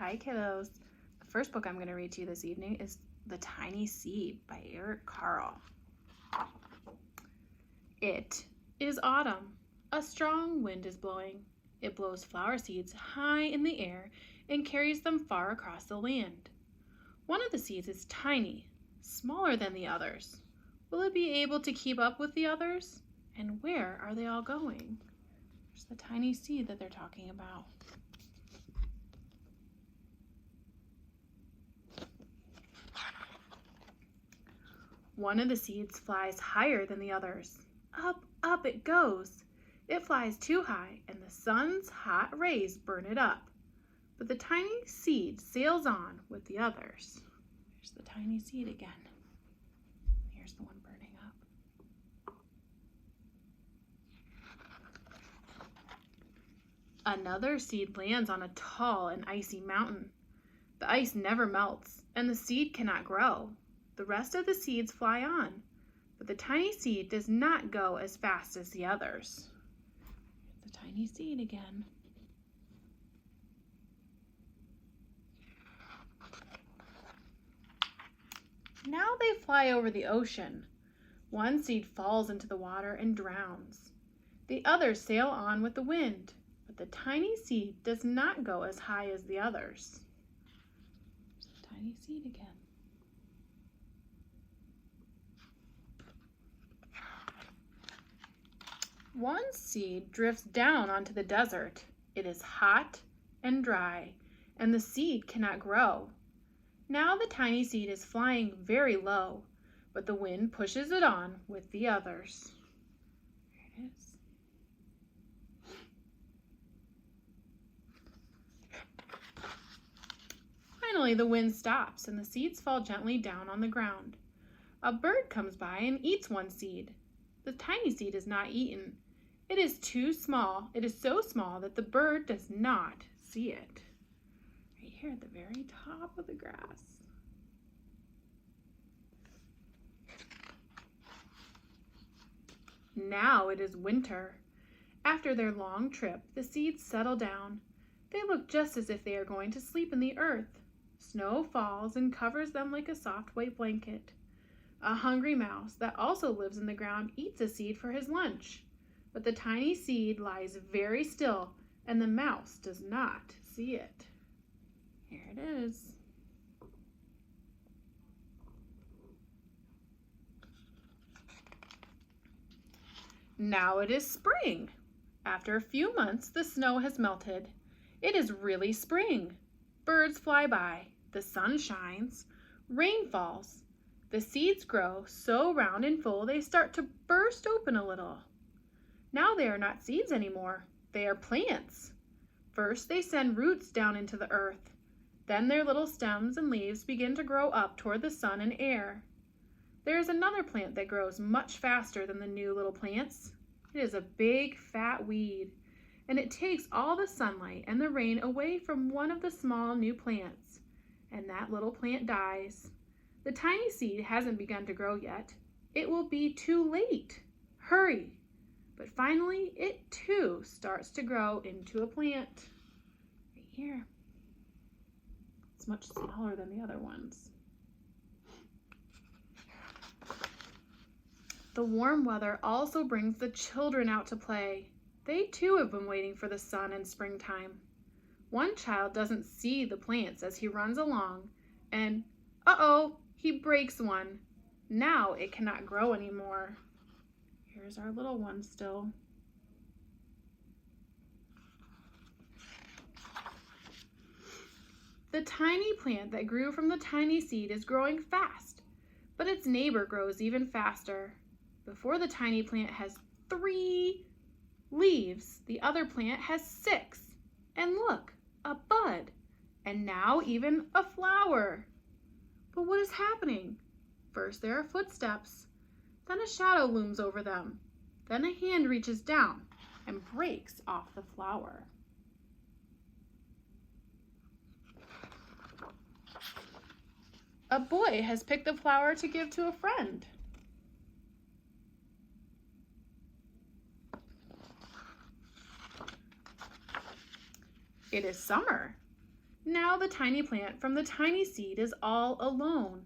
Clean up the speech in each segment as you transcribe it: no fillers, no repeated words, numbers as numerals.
Hi, kiddos. The first book I'm going to read to you this evening is The Tiny Seed by Eric Carle. It is autumn. A strong wind is blowing. It blows flower seeds high in the air and carries them far across the land. One of the seeds is tiny, smaller than the others. Will it be able to keep up with the others? And where are they all going? There's the tiny seed that they're talking about. One of the seeds flies higher than the others. Up, up it goes. It flies too high, and the sun's hot rays burn it up. But the tiny seed sails on with the others. There's the tiny seed again. Here's the one burning up. Another seed lands on a tall and icy mountain. The ice never melts, and the seed cannot grow. The rest of the seeds fly on, but the tiny seed does not go as fast as the others. The tiny seed again. Now they fly over the ocean. One seed falls into the water and drowns. The others sail on with the wind, but the tiny seed does not go as high as the others. There's the tiny seed again. One seed drifts down onto the desert. It is hot and dry, and the seed cannot grow. Now the tiny seed is flying very low, but the wind pushes it on with the others. There it is. Finally, the wind stops, and the seeds fall gently down on the ground. A bird comes by and eats one seed. The tiny seed is not eaten. It is too small. It is so small that the bird does not see it. Right here at the very top of the grass. Now it is winter. After their long trip, the seeds settle down. They look just as if they are going to sleep in the earth. Snow falls and covers them like a soft white blanket. A hungry mouse that also lives in the ground eats a seed for his lunch. But the tiny seed lies very still, and the mouse does not see it. Here it is. Now it is spring. After a few months, the snow has melted. It is really spring. Birds fly by. The sun shines. Rain falls. The seeds grow so round and full they start to burst open a little. Now they are not seeds anymore. They are plants. First, they send roots down into the earth. Then their little stems and leaves begin to grow up toward the sun and air. There is another plant that grows much faster than the new little plants. It is a big, fat weed, and it takes all the sunlight and the rain away from one of the small new plants, and that little plant dies. The tiny seed hasn't begun to grow yet. It will be too late. Hurry! But finally, it too starts to grow into a plant. Right here. It's much smaller than the other ones. The warm weather also brings the children out to play. They too have been waiting for the sun and springtime. One child doesn't see the plants as he runs along, and uh-oh, he breaks one. Now it cannot grow anymore. Here's our little one still. The tiny plant that grew from the tiny seed is growing fast, but its neighbor grows even faster. Before the tiny plant has 3 leaves, the other plant has 6. And look, a bud, and now even a flower. But what is happening? First there are footsteps. Then a shadow looms over them. Then a hand reaches down and breaks off the flower. A boy has picked the flower to give to a friend. It is summer. Now the tiny plant from the tiny seed is all alone.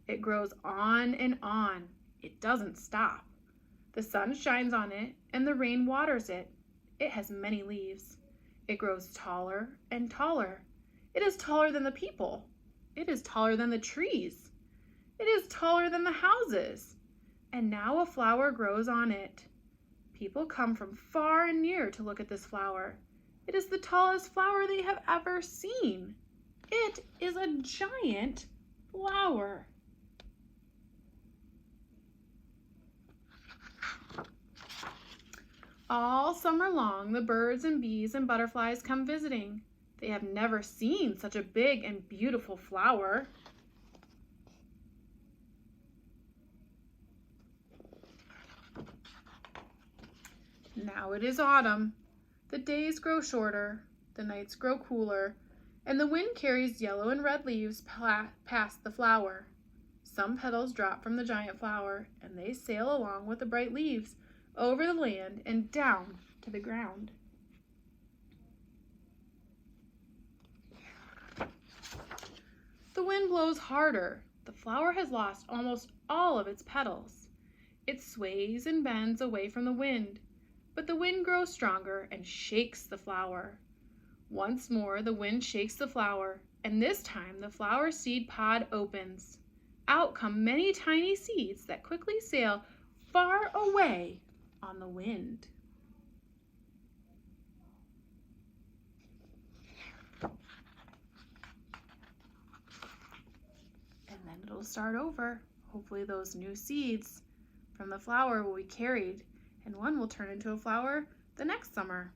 It grows on and on. It doesn't stop. The sun shines on it and the rain waters it. It has many leaves. It grows taller and taller. It is taller than the people. It is taller than the trees. It is taller than the houses. And now a flower grows on it. People come from far and near to look at this flower. It is the tallest flower they have ever seen. It is a giant flower. All summer long, the birds and bees and butterflies come visiting. They have never seen such a big and beautiful flower. Now it is autumn. The days grow shorter, the nights grow cooler, and the wind carries yellow and red leaves past the flower. Some petals drop from the giant flower, and they sail along with the bright leaves over the land and down to the ground. The wind blows harder. The flower has lost almost all of its petals. It sways and bends away from the wind, but the wind grows stronger and shakes the flower. Once more the wind shakes the flower, and this time the flower seed pod opens. Out come many tiny seeds that quickly sail far away on the wind. And then it'll start over. Hopefully those new seeds from the flower will be carried, and one will turn into a flower the next summer.